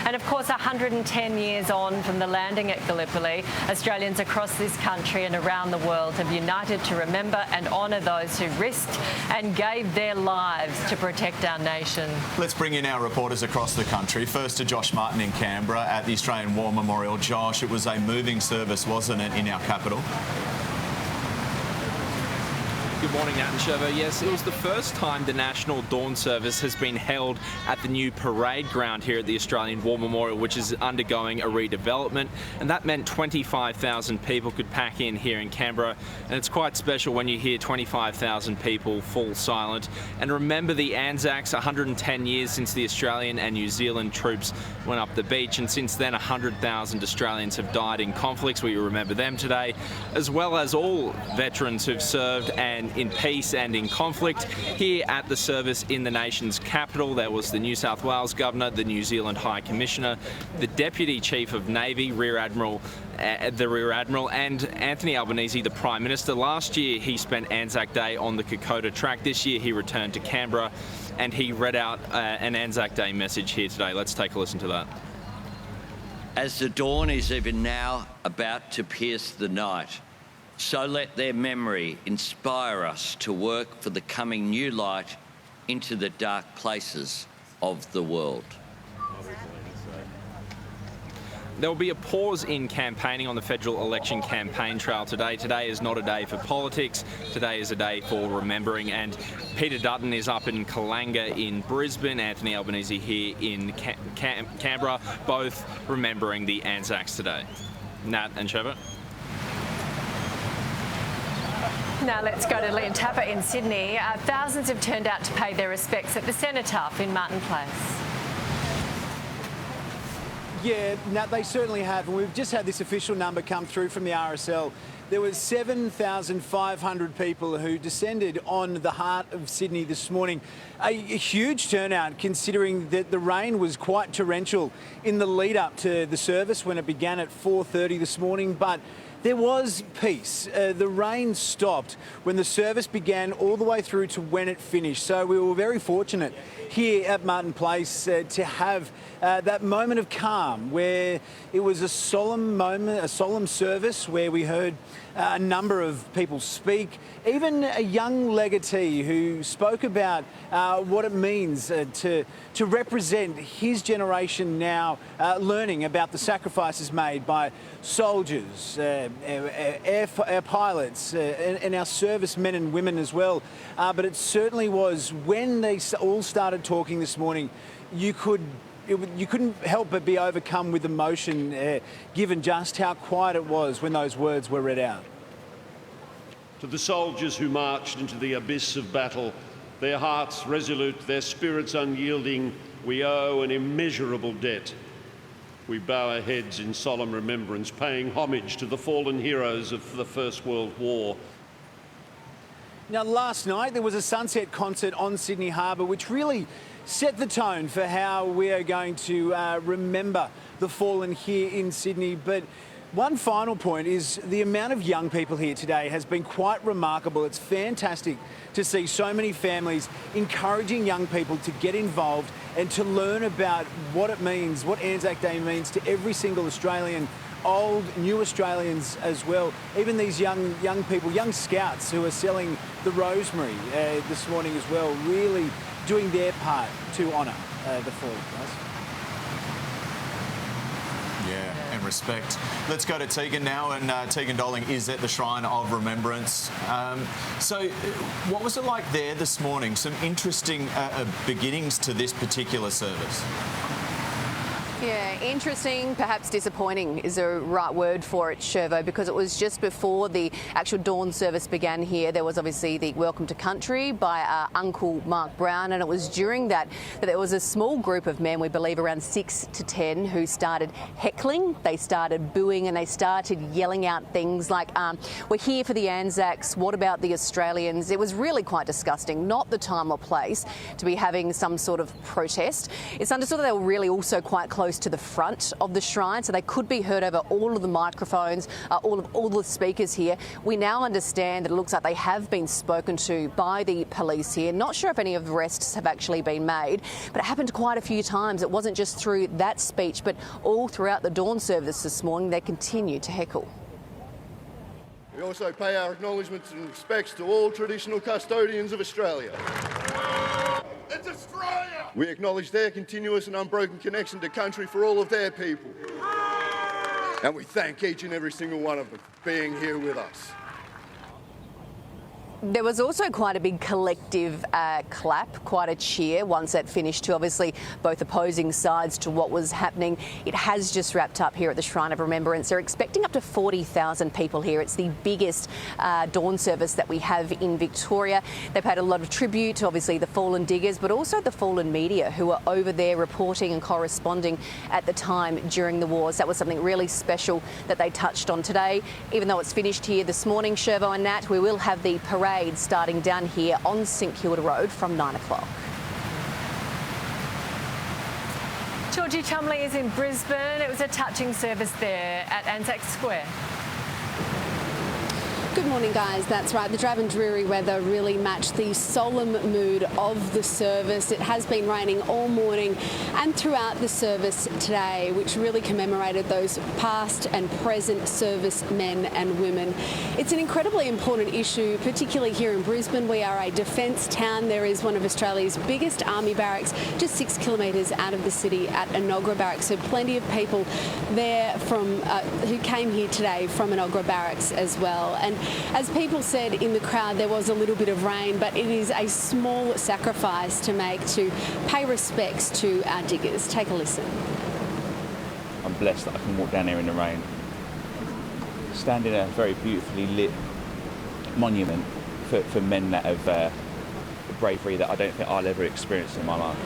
And of course, 110 years on from the landing at Gallipoli, Australians across this country and around the world have united to remember and honour those who risked and gave their lives to protect our nation. Let's bring in our reporters across the country. First to Josh Martin in Canberra at the Australian War Memorial. Josh, it was a moving service, wasn't it, in our capital? Good morning, Nat and Shervo. Yes, it was the first time the National Dawn Service has been held at the new parade ground here at the Australian War Memorial, which is undergoing a redevelopment, and that meant 25,000 people could pack in here in Canberra, and it's quite special when you hear 25,000 people fall silent and remember the Anzacs. 110 years since the Australian and New Zealand troops went up the beach, and since then 100,000 Australians have died in conflicts. We remember them today, as well as all veterans who've served and in peace and in conflict. Here at the service in the nation's capital, there was the New South Wales Governor, the New Zealand High Commissioner, the Deputy Chief of Navy, the Rear Admiral, and Anthony Albanese, the Prime Minister. Last year, he spent Anzac Day on the Kokoda track. This year, he returned to Canberra and he read out an Anzac Day message here today. Let's take a listen to that. As the dawn is even now about to pierce the night, so let their memory inspire us to work for the coming new light into the dark places of the world. There will be a pause in campaigning on the federal election campaign trail today. Today is not a day for politics. Today is a day for remembering. And Peter Dutton is up in Kalanga in Brisbane. Anthony Albanese here in Canberra, both remembering the Anzacs today. Nat and Trevor. Now let's go to Liam Tapper in Sydney. Thousands have turned out to pay their respects at the Cenotaph in Martin Place. Yeah, Nat, they certainly have. And we've just had this official number come through from the RSL. There was 7,500 people who descended on the heart of Sydney this morning. A huge turnout, considering that the rain was quite torrential in the lead up to the service when it began at 4:30 this morning. But there was peace. The rain stopped when the service began all the way through to when it finished. So we were very fortunate here at Martin Place to have that moment of calm where it was a solemn moment, a solemn service where we heard a number of people speak, even a young legatee who spoke about what it means to represent his generation now, learning about the sacrifices made by soldiers, air pilots, and our servicemen and women as well. But it certainly was, when they all started talking this morning, you couldn't help but be overcome with emotion, given just how quiet it was when those words were read out. To the soldiers who marched into the abyss of battle, their hearts resolute, their spirits unyielding, we owe an immeasurable debt. We bow our heads in solemn remembrance, paying homage to the fallen heroes of the First World War. Now, last night there was a sunset concert on Sydney Harbour, which really set the tone for how we are going to remember the fallen here in Sydney. But one final point is the amount of young people here today has been quite remarkable. It's fantastic to see so many families encouraging young people to get involved and to learn about what it means, what Anzac Day means to every single Australian, old, new Australians as well. Even these young people, young scouts who are selling the rosemary this morning as well, really doing their part to honour the fallen. Yeah, and respect. Let's go to Tegan now, and Tegan Dolling is at the Shrine of Remembrance. So what was it like there this morning? Some interesting beginnings to this particular service. Yeah, interesting, perhaps disappointing is the right word for it, Shervo, because it was just before the actual dawn service began here. There was obviously the Welcome to Country by Uncle Mark Brown, and it was during that there was a small group of men, we believe around 6 to 10, who started heckling, they started booing, and they started yelling out things like, we're here for the Anzacs, what about the Australians? It was really quite disgusting, not the time or place to be having some sort of protest. It's understood that they were really also quite close close to the front of the shrine, so they could be heard over all of the microphones, all the speakers here. We now understand that it looks like they have been spoken to by the police here. Not sure if any of the arrests have actually been made, but it happened quite a few times. It wasn't just through that speech, but all throughout the dawn service this morning, they continue to heckle. We also pay our acknowledgements and respects to all traditional custodians of Australia. It's Australia! We acknowledge their continuous and unbroken connection to country for all of their people. And we thank each and every single one of them for being here with us. There was also quite a big collective clap, quite a cheer once that finished to obviously both opposing sides to what was happening. It has just wrapped up here at the Shrine of Remembrance. They're expecting up to 40,000 people here. It's the biggest dawn service that we have in Victoria. They've had a lot of tribute to obviously the fallen diggers, but also the fallen media who are over there reporting and corresponding at the time during the wars. That was something really special that they touched on today. Even though it's finished here this morning, Shervo and Nat, we will have the parade starting down here on St Kilda Road from 9 o'clock. Georgie Chumley is in Brisbane. It was a touching service there at Anzac Square. Good morning, guys. That's right. The drab and dreary weather really matched the solemn mood of the service. It has been raining all morning and throughout the service today, which really commemorated those past and present servicemen and women. It's an incredibly important issue, particularly here in Brisbane. We are a defence town. There is one of Australia's biggest army barracks, just 6 kilometres out of the city at Enoggera Barracks. So plenty of people there from who came here today from Enoggera Barracks as well. And as people said in the crowd, there was a little bit of rain, but it is a small sacrifice to make to pay respects to our diggers. Take a listen. I'm blessed that I can walk down here in the rain, stand in a very beautifully lit monument for men that have bravery that I don't think I'll ever experience in my life.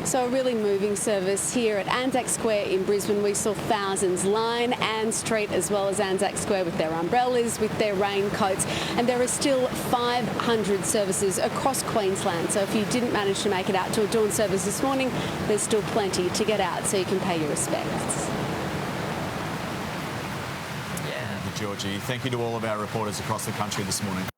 So a really moving service here at Anzac Square in Brisbane. We saw thousands line Ann Street as well as Anzac Square with their umbrellas, with their raincoats, and there are still 500 services across Queensland. So if you didn't manage to make it out to a dawn service this morning, there's still plenty to get out so you can pay your respects. Georgie, thank you to all of our reporters across the country this morning.